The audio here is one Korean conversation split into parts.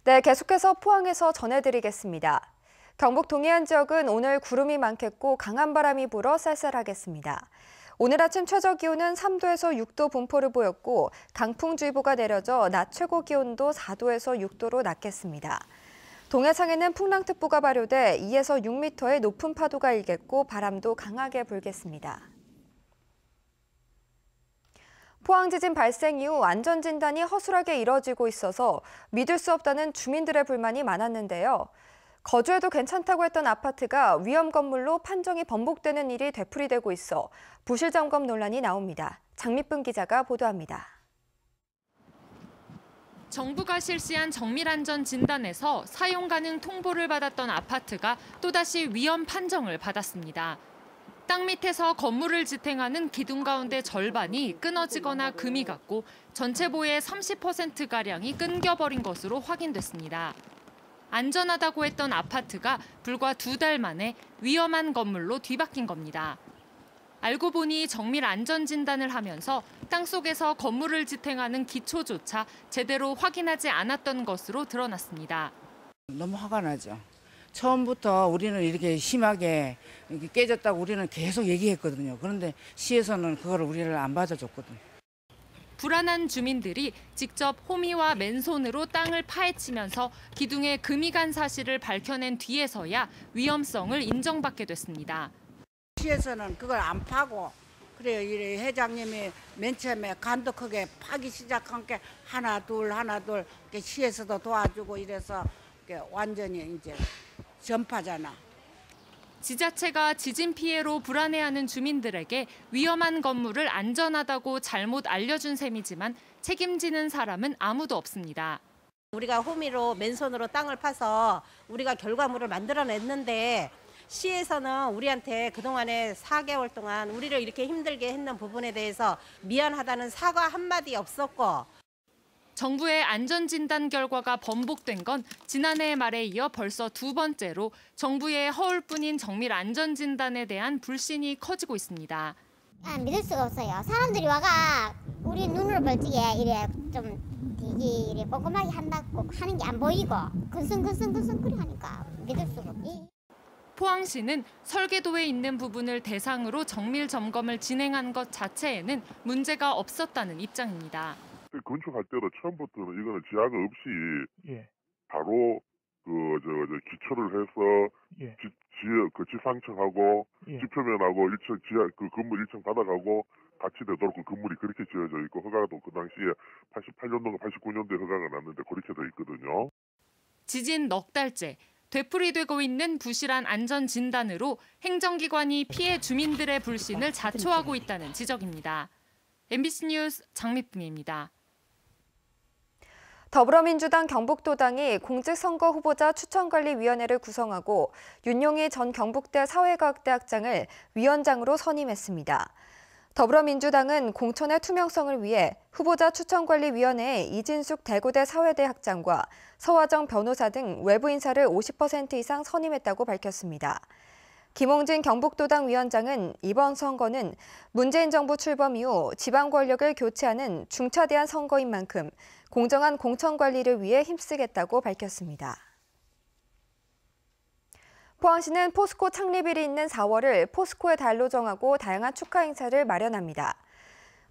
네, 계속해서 포항에서 전해드리겠습니다. 경북 동해안 지역은 오늘 구름이 많겠고 강한 바람이 불어 쌀쌀하겠습니다. 오늘 아침 최저 기온은 3도에서 6도 분포를 보였고 강풍주의보가 내려져 낮 최고 기온도 4도에서 6도로 낮겠습니다. 동해상에는 풍랑특보가 발효돼 2에서 6m의 높은 파도가 일겠고 바람도 강하게 불겠습니다. 포항 지진 발생 이후 안전진단이 허술하게 이뤄지고 있어서 믿을 수 없다는 주민들의 불만이 많았는데요. 거주해도 괜찮다고 했던 아파트가 위험 건물로 판정이 번복되는 일이 되풀이되고 있어 부실 점검 논란이 나옵니다. 장미쁨 기자가 보도합니다. 정부가 실시한 정밀안전 진단에서 사용 가능 통보를 받았던 아파트가 또다시 위험 판정을 받았습니다. 땅 밑에서 건물을 지탱하는 기둥 가운데 절반이 끊어지거나 금이 갔고 전체 보의 30%가량이 끊겨버린 것으로 확인됐습니다. 안전하다고 했던 아파트가 불과 2달 만에 위험한 건물로 뒤바뀐 겁니다. 알고 보니 정밀 안전 진단을 하면서 땅속에서 건물을 지탱하는 기초조차 제대로 확인하지 않았던 것으로 드러났습니다. 너무 화가 나죠. 처음부터 우리는 이렇게 심하게 깨졌다고 우리는 계속 얘기했거든요. 그런데 시에서는 그거를 우리를 안 받아줬거든요. 불안한 주민들이 직접 호미와 맨손으로 땅을 파헤치면서 기둥에 금이 간 사실을 밝혀낸 뒤에서야 위험성을 인정받게 됐습니다. 시에서는 그걸 안 파고 그래요. 이 회장님이 맨 처음에 간독하게 파기 시작한 게 하나 둘 시에서도 도와주고 이래서 완전히 이제 전파잖아. 지자체가 지진 피해로 불안해하는 주민들에게 위험한 건물을 안전하다고 잘못 알려준 셈이지만 책임지는 사람은 아무도 없습니다. 우리가 호미로 맨손으로 땅을 파서 우리가 결과물을 만들어냈는데 시에서는 우리한테 그동안에 4개월 동안 우리를 이렇게 힘들게 했는 부분에 대해서 미안하다는 사과 한마디 없었고 정부의 안전진단 결과가 번복된 건 지난해 말에 이어 벌써 2번째로 정부의 허울뿐인 정밀 안전진단에 대한 불신이 커지고 있습니다. 믿을 수가 없어요. 사람들이 와가 우리 눈으로 벌지게 이래 좀 이게 꼼꼼하게 한다고 하는 게 안 보이고 근성근성근성거리 하니까 믿을 수가 없지. 포항시는 설계도에 있는 부분을 대상으로 정밀 점검을 진행한 것 자체에는 문제가 없었다는 입장입니다. 건축할 때도 처음부터는 이거는 지하가 없이 바로 기초를 해서 지상층하고 지표면하고 1층 지하 그 건물 1층 바닥하고 같이 되도록 그 건물이 그렇게 지어져 있고 허가도 그 당시에 88년도가 89년도에 허가가 났는데 그렇게 돼 있거든요. 지진 넉 달째 되풀이되고 있는 부실한 안전 진단으로 행정기관이 피해 주민들의 불신을 자초하고 있다는 지적입니다. MBC 뉴스 장미쁨입니다. 더불어민주당 경북도당이 공직선거 후보자 추천관리위원회를 구성하고 윤용희 전 경북대 사회과학대학장을 위원장으로 선임했습니다. 더불어민주당은 공천의 투명성을 위해 후보자 추천관리위원회에 이진숙 대구대 사회대학장과 서화정 변호사 등 외부 인사를 50% 이상 선임했다고 밝혔습니다. 김홍진 경북도당 위원장은 이번 선거는 문재인 정부 출범 이후 지방 권력을 교체하는 중차대한 선거인 만큼 공정한 공천 관리를 위해 힘쓰겠다고 밝혔습니다. 포항시는 포스코 창립일이 있는 4월을 포스코의 달로 정하고 다양한 축하 행사를 마련합니다.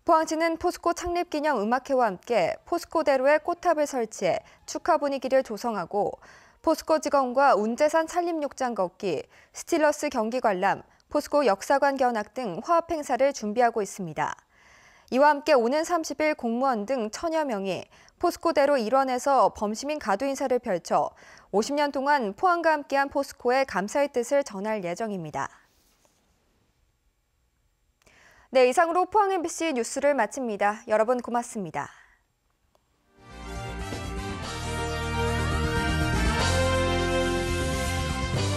포항시는 포스코 창립 기념 음악회와 함께 포스코대로에 꽃탑을 설치해 축하 분위기를 조성하고 포스코 직원과 운재산 산림욕장 걷기, 스틸러스 경기 관람, 포스코 역사관 견학 등 화합 행사를 준비하고 있습니다. 이와 함께 오는 30일 공무원 등 1000여 명이 포스코대로 일원에서 범시민 가두 인사를 펼쳐 50년 동안 포항과 함께한 포스코에 감사의 뜻을 전할 예정입니다. 네, 이상으로 포항 MBC 뉴스를 마칩니다. 여러분 고맙습니다.